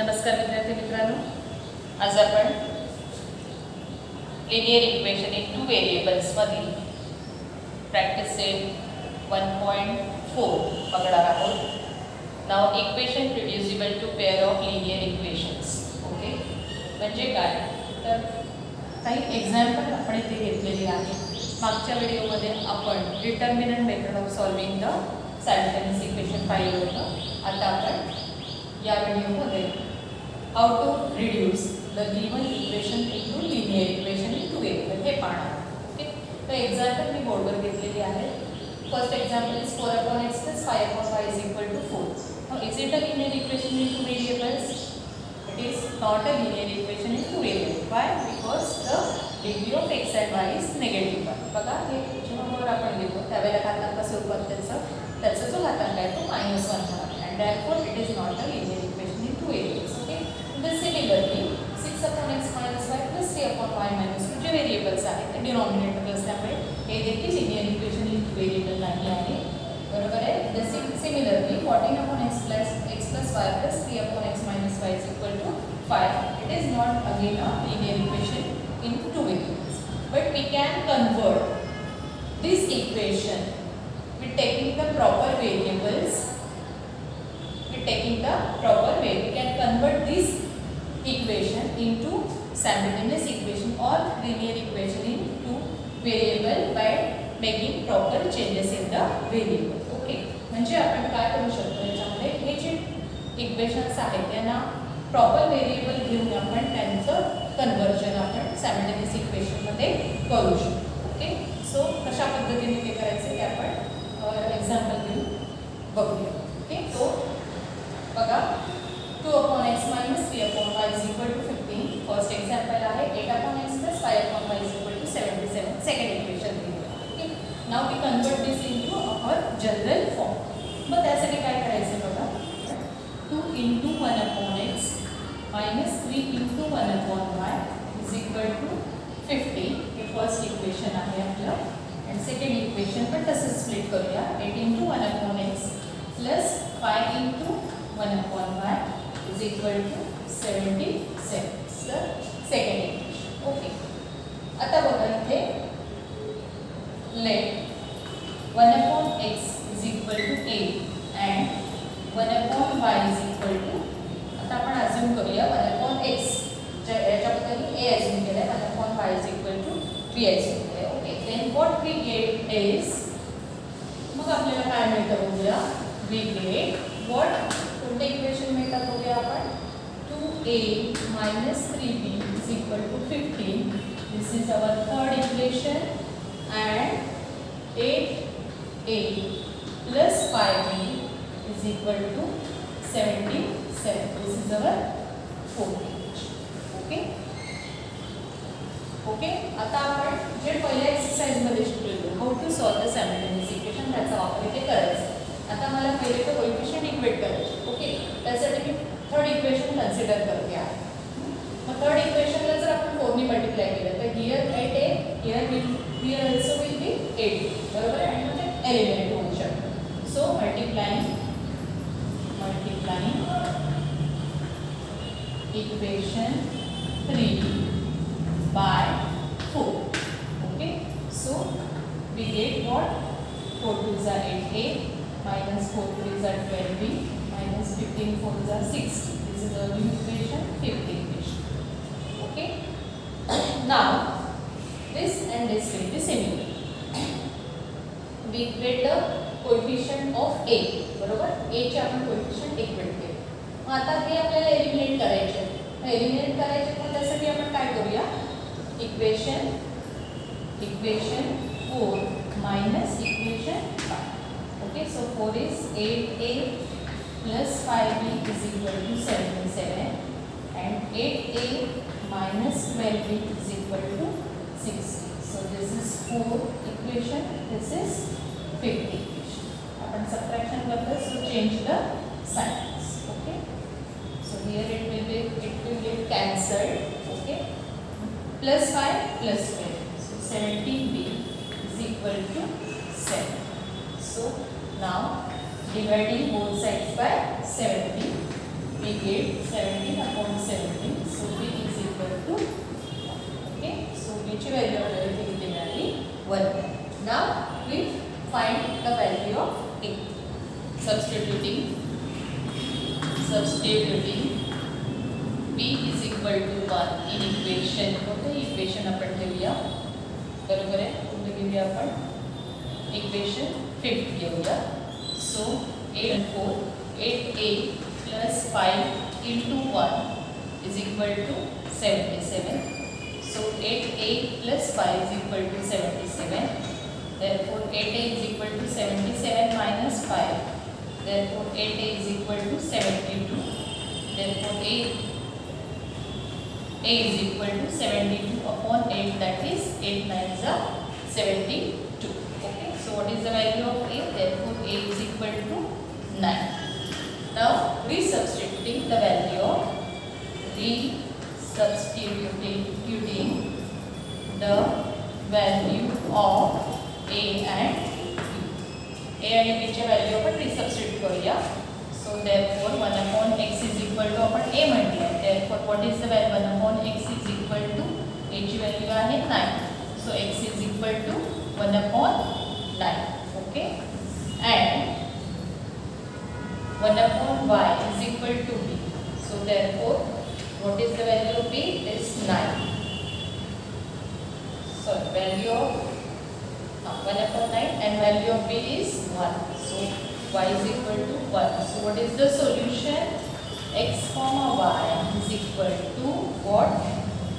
नमस्कार विद्यार्थी मित्रांनो, आज आपण linear equation in two variables मधील प्रॅक्टिस सेट 1.4 बघणार आहोत. नाव equation reducible to pair of linear equations. Okay, म्हणजे काय तर काही एक्झाम्पल आपण इथे घेतलेली आहे. मागच्या व्हिडिओमध्ये आपण determinant method of solving the simultaneous equation पाहिलं होतं. आता आपण या व्हिडिओमध्ये how to reduce the given equation into linear equation in two variable हे पाहणार. ओके, तर एक्झाम्पल मी बोर्डवर घेतलेली आहे. First example is 4/x plus 5/y is equal to 4. Now is it a linear equation in two variables? It is not a linear equation in two variables. Why? Because the degree of x and y is negative 1. बघा, हे जेव्हा आपण घेतो त्यावेळेला घातांक स्वरूपात त्याचा जो घातांक आहे तो -1 होणार. And therefore it is not a linear equation in two variables. Okay. Then similarly 6/x minus y plus 3/y minus 2 J variables आहेत ते डिनॉमिनेटर असल्यामुळे हे देखील linear equation in two variable नाही आहे. बरोबर आहे. The similarly 14/x plus y plus 3/x minus y is equal to 5. It is not again a linear equation in two variables. But we can convert this equation with taking the proper variables. We can convert this equation into simultaneous equation or linear equation into variable by making proper changes in the variable. Okay, म्हणजे आपण काय करू शकतो याच्यामध्ये हे जे equations आहेत त्यांना proper variable घेऊन आपण त्यांचं कन्वर्जन आपण सायमल्टेनियस इक्वेशन मध्ये करू शकतो. ओके, सो कशा पद्धतीने ते करायचे ते आपण एक्झाम्पल घेऊन बघूया. ओके, सो बघा 2/x minus 3/y is equal to 15. First example आहे 8/x plus 5/y is equal to 77. Second equation दिलेलं आहे. Okay, now we convert this into our general form. मग त्यासाठी काय करायचं बघा, 2 into 1/x minus 3 into 1/y is equal to 50. हे first equation आहे आपलं. आणि सेकंड इक्वेशन पण तसंच स्प्लिट करूया. 8 into 1/x plus 5 into 1/y is equal to 77. तर सेकंड इक्वेशन. ओके, आता बघा इथे late 1/x is equal to a and 1/y is equal to, आता आपण अज्यूम करूया 1/x याच्याबद्दल a अज्यूम केलं आहे, 1/y is equal to b assume केलं आहे. Okay, then what we get is, मग आपल्याला काय मिळतं बघूया. वी गेट व्हॉट, कोणते इक्वेशन मिळतात बघूया आपण. 2a minus 3b is equal to 15. This is our third equation. And 8a plus 5b is equal to 77. This is our fourth equation. Okay. Okay, आता आपण जे पहिल्या एक्सरसाइजमध्ये शिकलेलो how to solve the simultaneous equation त्याचा वापर इथे करायचा. आता मला पहिले तर कोएफिशिएंट इक्वेट करायचे. ओके, त्यासाठी मी थर्ड इक्वेशन कन्सिडर करते आहे. मग थर्ड इक्वेशनला जर आपण 4 ने मल्टिप्लाय केलं तर here 8a, here also will be 8. बरोबर आहे, आणि मग ते एलिमिनेट होऊ शकतं. सो multiplying equation 3 by 4. Okay, so we get what, 4 2s are 8a minus 4 3s are 12b minus 15 4s are 60. This is our new equation, fifth equation. Okay, now this and this will be similar. We get the coefficient of a. बरोबर, a चे आपण coefficient equate केले. मग आता हे आपल्याला eliminate करायचे. Eliminate करायचे तर त्यासाठी आपण काय करूया, equation 4 minus equation 5. Okay, so 4 is 8a plus 5b is equal to 77 and 8a minus 12b is equal to 60. So this is 4 equation, this is 5th equation. आपण subtraction करतो, so change the signs. Okay, so here it will get cancelled. Okay, plus 5 plus 12, so 17b is equal to 7. So now dividing both sides by 70, we get 17 upon 17. So b is equal to, okay, so b ची value आपल्याला इथे किती मिळाली 1. Now we find the value of a. Substituting b is equal to 1 in equation. कोणतं equation आपण ठेवूया, बरोबर आहे, कोणतं घेऊया आपण, इक्वेशन 5 घेऊया. सो 8 and 4, 8a plus 5 into 1 is equal to 77. So 8a plus 5 is equal to 77. Therefore 8a is equal to 77 minus 5. Therefore 8a is equal to 72. Therefore a is equal to 72 upon 8, that is 8 9s are 72. Okay, so what is the value of a? Therefore a is equal to 9. Now resubstituting the value of the value of a and b. A and b ची value आपण रिसबस्टिट्यूट करूया. So therefore 1 upon x is equal to, आपण a म्हटले, therefore what is the value? 1 upon x is equal to, a ची value आहे 9. So x is equal to 1 upon 9. Okay, and 1 upon y is equal to b. So therefore what is the value of b? It is 9. So value of 1 upon 9 and value of b is 1. So y is equal to 1. So what is the solution? X comma y is equal to what?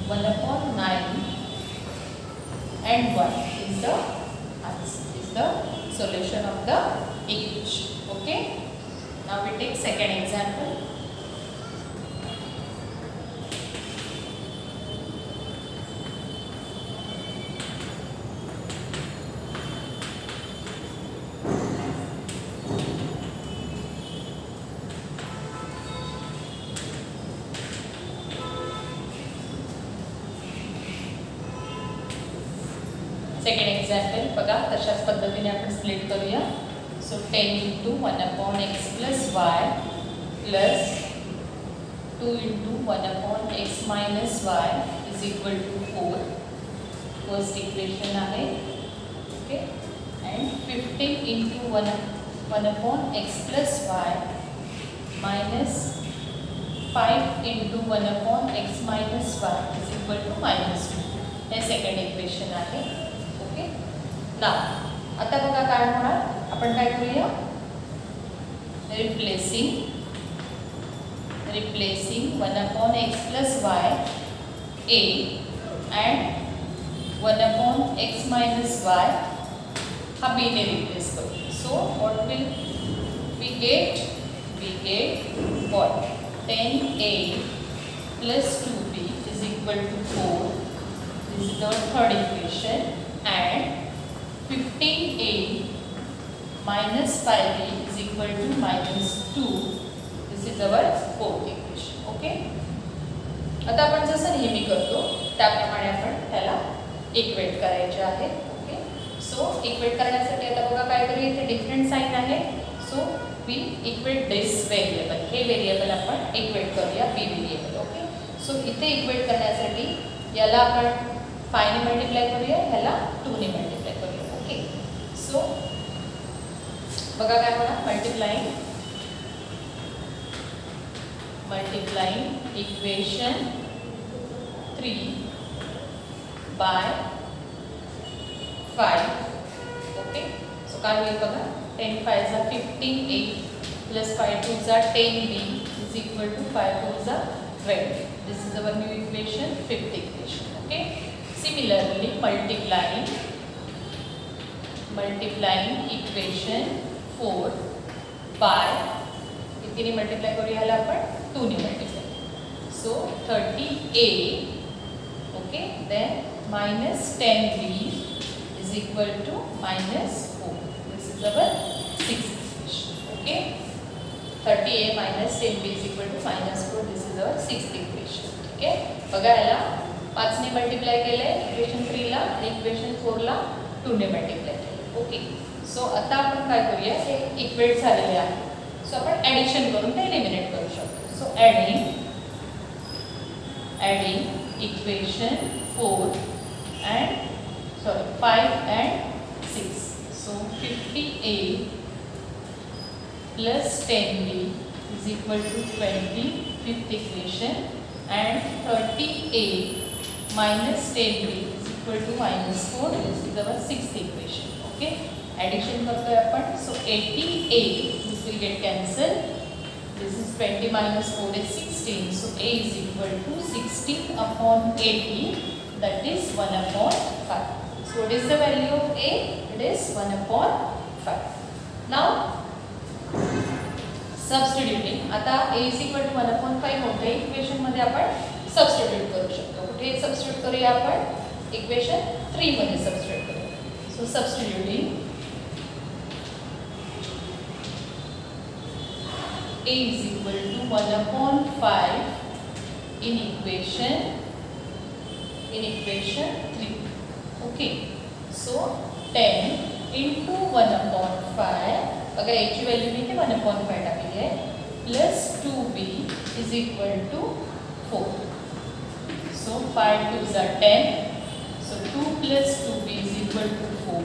1 upon 9 and 1 is the answer, is the solution of the equation. Okay, now we take second example. Second example बघा, तशाच पद्धतीने आपण split करूया. सो 10 into 1 upon x plus y plus 2 into 1 upon x minus y is equal to 4. First equation आहे. Okay, and 15 into 1 upon x plus y minus 5 into 1 upon x minus y is equal to -2. हे second equation आहे. Okay, ना आता बघा काय होणार, आपण काय करूया, replacing 1 upon x plus y a and 1 upon x minus y हा b ने रिप्लेस करू. So what will we get what, 10a plus 2b is equal to 4. This is our third equation, and 15a minus 5b is equal to -2. This is our fourth equation. Okay, आता आपण जसं नेहमी करतो त्याप्रमाणे आपण त्याला equate करायचे आहे. ओके, सो इक्वेट करण्यासाठी आता बघा काय करूया, इथे डिफरंट साइन आहे. So we equate this variable, हे व्हेरिएबल आपण इक्वेट करूया बी व्हेरिएबल. ओके, सो इथे इक्वेट करण्यासाठी याला आपण 5 ने मल्टिप्लाय करूया, ह्याला 2 ने मल्टिप्लाय करूया. ओके, सो बघा काय होणार, मल्टिप्लाइंग इक्वेशन 3 by 5. ओके, सो काय होईल बघा, 10 5s are 15a plus 5 2s are 10b is equal to 5 2s are 20. This is our new equation, fifth equation. Okay, similarly multiplying equation 4 by किती ने मल्टिप्लाय करूया, ह्याला आपण 2 ने multiply. So 30a, okay, then minus 10b is equal to -4. This is our sixth equation. Okay, 30a minus 10b is equal to -4. This is our sixth equation. ठीक आहे, बघा याला 5 ने मल्टिप्लाय केले इक्वेशन 3 ला आणि इक्वेशन 4 ला 2 ने मल्टिप्लाय केले. Okay, सो आता आपण काय करूया, हे इक्वेट झालेले आहे. सो आपण ॲडिशन करून ते एलिमिनेट करू शकतो. सो adding equation 4 and 5 and 6. So 50a plus 10b is equal to 20, fifth equation, and 30a minus 10b is equal to minus 4. This is our sixth equation. Okay, addition करतोय आपण. So 80a, this will get cancelled. This is 20 minus 4 is 16. So a is equal to 16 upon 80, that is 1 upon 5. So what is the value of a? It is 1 upon 5. Now substituting. आता a is equal to 1 upon 5 मोठ्या equation मध्ये आपण substitute करू शकतो. कुठे substitute करूया आपण? Equation 3 मध्ये सबस्टिट्यूट करूया. सो substituting a is equal to 1 upon 5 in equation 3. Okay, so 10 into 1 upon 5, अगर a की वैल्यू नहीं है 1 upon 5 टाकी है, plus 2b is equal to 4. So 5 2s are 10. So 2 plus 2b is equal to 4.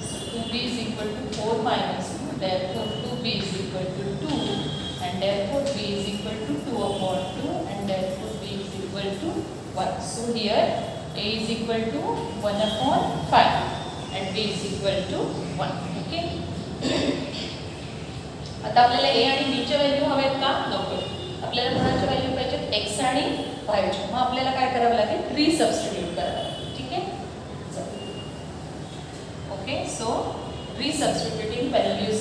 So 2b is equal to 4 minus 2. Therefore 2b is equal to 2. And therefore b is equal to 2 upon 2, and therefore b is equal to 1. So here a is equal to 1 upon 5 and b is equal to 1. Okay. आता आपल्याला a आणि b च्या value हव्यात का? नको. आपल्याला कोणाच्या value पाहिजेत? x आणि y च्या. मग आपल्याला काय करावं लागेल? रिसबस्टिट्यूट करावं लागेल. ठीक आहे. Okay, so resubstituting values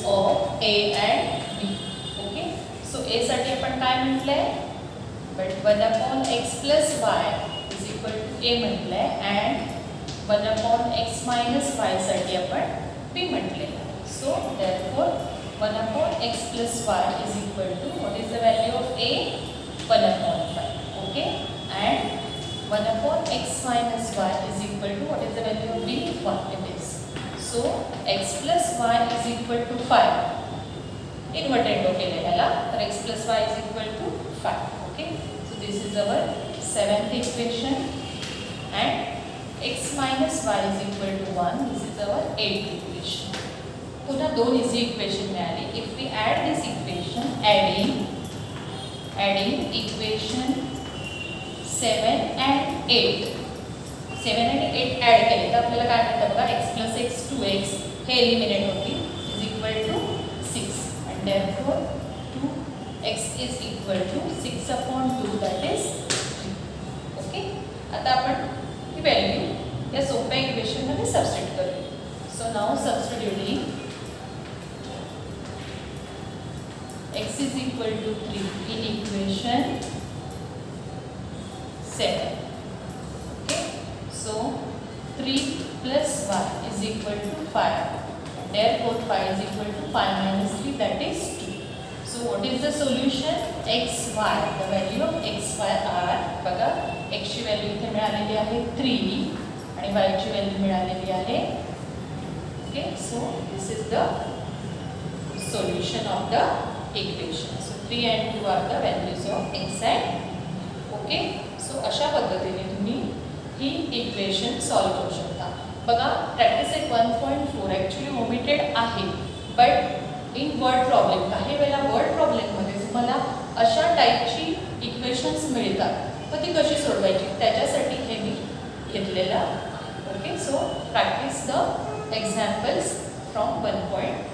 of a and b. Okay, so a साठी आपण काय म्हटलंय? But 1 upon x plus y is equal to a म्हटलंय, and 1 upon x minus y साठी आपण b म्हटले. सो therefore 1 upon x plus y is equal to, what is the value of a? 1 upon 5. Okay, and 1 upon x minus y is equal to, what is the value of b? 1 it is. So x plus y is equal to 5. Inverted केले ह्याला, तर x plus y is equal to 5. Okay, so this is our 7th equation, and x minus y is equal to 1. This is our 8th equation. पुन्हा दोन easy equation मिळाली. If we add this equation, adding equation 7 and 8 add केले तर आपल्याला काय मिळतं बघा? x plus x 2x हे एलिमिनेट होतील, is equal to 6, and therefore 2x is equal to 6 upon 2, that is 3. Okay, आता आपण ही व्हॅल्यू या सोप्या इक्वेशन मध्ये सबस्टिट्यूट करूया. So now substituting x is equal to 3 in equation 7. Okay, so 3 plus y is equal to 5. Therefore 5 is equal to 5 minus 3, that is 2. So what is the solution? xy, the value of xy are, बघा x ची value इथे मिळालेली आहे 3 आणि y ची value मिळालेली आहे. Okay, so this is the solution of the equation. So 3 and 2 are the values of x and okay. So अशा पद्धतीने तुम्ही ही इक्वेशन सॉल्व करू शकता. बघा प्रॅक्टिस सेट 1.4 ॲक्च्युली ओमिटेड आहे, बट इन वर्ड प्रॉब्लेम काही वेळेला वर्ड प्रॉब्लेममध्ये तुम्हाला अशा टाईपची इक्वेशन्स मिळतात, तर ती कशी सोडवायची त्याच्यासाठी हे मी घेतलेलं. Okay, so practice the examples from 1.4.